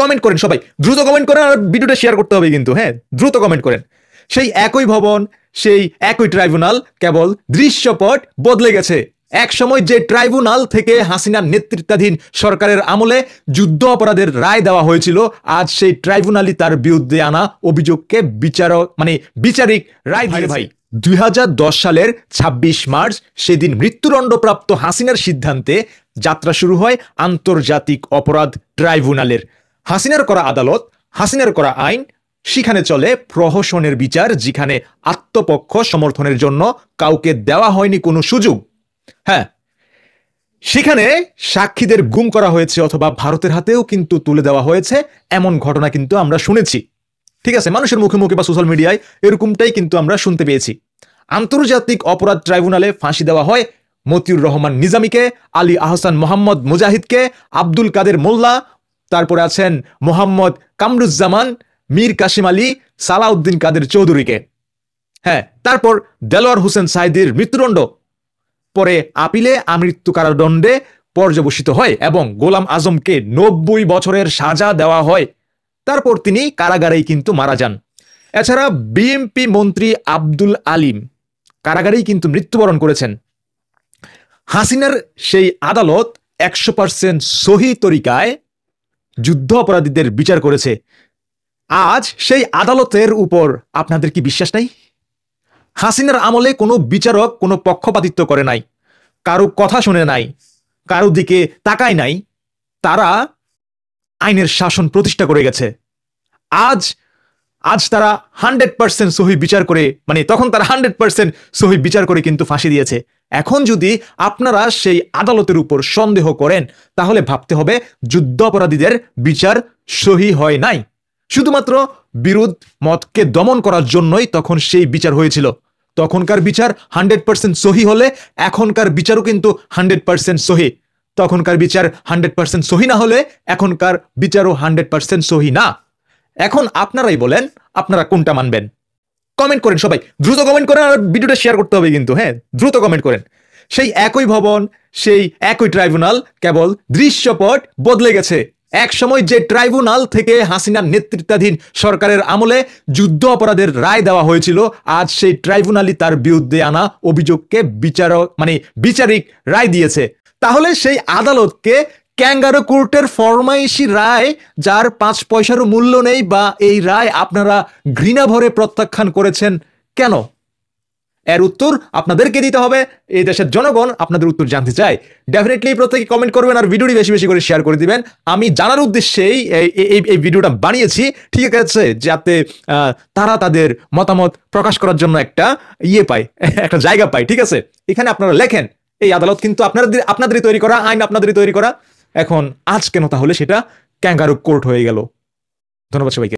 Comment করেন সবাই, দ্রুত কমেন্ট করেন, আর ভিডিওটা শেয়ার করতে হবে কিন্তু, হ্যাঁ দ্রুত কমেন্ট করেন। সেই একই ভবন, সেই একই ট্রাইব্যুনাল, কেবল দৃশ্যপট বদলে গেছে। এক সময় যে ট্রাইব্যুনাল থেকে হাসিনার নেতৃত্বাধীন সরকারের আমলে যুদ্ধ অপরাধের রায় দেওয়া হয়েছিল, আজ সেই ট্রাইব্যুনালই তার বিরুদ্ধে আনা অভিযোগকে বিচারিক রায় দিয়েছে। ভাই 2010 সালের 26 মার্চ সেদিন মৃত্যুদণ্ডপ্রাপ্ত হাসিনার সিদ্ধান্তে যাত্রা শুরু হয় আন্তর্জাতিক অপরাধ ট্রাইব্যুনালের। হাসিনার করা আদালত, হাসিনার করা আইন, সেখানে চলে প্রহসনের বিচার, যেখানে আত্মপক্ষ সমর্থনের জন্য কাউকে দেওয়া হয়নি কোনো সুযোগ। হ্যাঁ, সেখানে সাক্ষীদের গুম করা হয়েছে অথবা ভারতের হাতেও কিন্তু তুলে দেওয়া হয়েছে, এমন ঘটনা কিন্তু আমরা শুনেছি। ঠিক আছে, মানুষের মুখে মুখে বা সোশ্যাল মিডিয়ায় এরকমটাই কিন্তু আমরা শুনতে পেয়েছি। আন্তর্জাতিক অপরাধ ট্রাইব্যুনালে ফাঁসি দেওয়া হয় মতিউর রহমান নিজামীকে, আলী আহসান মোহাম্মদ মুজাহিদকে, আব্দুল কাদের মোল্লা, তারপরে আছেন মোহাম্মদ কামরুজ্জামান, মীর কাসিম আলী, সালাউদ্দিন কাদের চৌধুরীকে। হ্যাঁ, তারপর দেলোয়ার হোসেন সাঈদীর মৃত্যুদণ্ড পরে আপিলে আমৃত্যু কারাদণ্ডে পর্যবসিত হয় এবং গোলাম আজমকে 90 বছরের সাজা দেওয়া হয়। তারপর তিনি কারাগারেই কিন্তু মারা যান। এছাড়া বিএনপি মন্ত্রী আব্দুল আলিম কারাগারেই কিন্তু মৃত্যুবরণ করেছেন। হাসিনার সেই আদালত 100% সহি তরিকায় যুদ্ধ অপরাধীদের বিচার করেছে। আজ সেই আদালতের উপর আপনাদের কি বিশ্বাস নাই? হাসিনার আমলে কোনো বিচারক কোনো পক্ষপাতিত্ব করে নাই, কারো কথা শুনে নাই, কারো দিকে তাকায় নাই, তারা আইনের শাসন প্রতিষ্ঠা করে গেছে। আজ তারা 100% সহি বিচার করে, তখন তারা 100% সহি বিচার করে কিন্তু ফাঁসি দিয়েছে। এখন যদি আপনারা সেই আদালতের উপর সন্দেহ করেন, তাহলে ভাবতে হবে যুদ্ধ অপরাধীদের বিচার সহি হয় নাই, শুধুমাত্র বিরোধ মতকে দমন করার জন্যই তখন সেই বিচার হয়েছিল। তখনকার বিচার 100% সহি হলে এখনকার বিচারও কিন্তু 100% সহি। তখনকার বিচার 100% সহি না হলে এখনকার বিচারও 100% সহি না। এখন আপনারাই বলেন, আপনারা কোনটা মানবেন? কমেন্ট করেন সবাই, দ্রুত কমেন্ট করেন, আর ভিডিওটা শেয়ার করতে হবে কিন্তু, হ্যাঁ দ্রুত কমেন্ট করেন। সেই একই ভবন, সেই একই ট্রাইব্যুনাল, কেবল দৃশ্যপট বদলে গেছে। এক সময় যে ট্রাইব্যুনাল থেকে হাসিনার নেতৃত্বাধীন সরকারের আমলে যুদ্ধ অপরাধের রায় দেওয়া হয়েছিল, আজ সেই ট্রাইব্যুনালই তার বিরুদ্ধে আনা অভিযোগকে বিচারিক রায় দিয়েছে। তাহলে সেই আদালতকে ক্যাঙ্গারু কোর্টের ফরমাইশি রায়, যার 5 পয়সারও মূল্য নেই, বা এই রায় আপনারা ঘৃণা ভরে প্রত্যাখ্যান করেছেন কেন? এর উত্তর আপনাদেরকে দিতে হবে। এই দেশের জনগণ আপনাদের উত্তর জানতে চায়। ডেফিনেটলি প্রত্যেকে কমেন্ট করবেন আর ভিডিওটি বেশি বেশি করে শেয়ার করে দিবেন। আমি জানার উদ্দেশ্যেই এই ভিডিওটা বানিয়েছি, ঠিক আছে, যাতে তারা তাদের মতামত প্রকাশ করার জন্য একটা পায়, একটা জায়গা পায়। ঠিক আছে, এখানে আপনারা লেখেন এই আদালত কিন্তু আপনাদেরই তৈরি করা, আইন আপনাদেরই তৈরি করা। এখন আজ কেন তাহলে সেটা ক্যাঙ্গারু কোর্ট হয়ে গেল? ধন্যবাদ সবাইকে।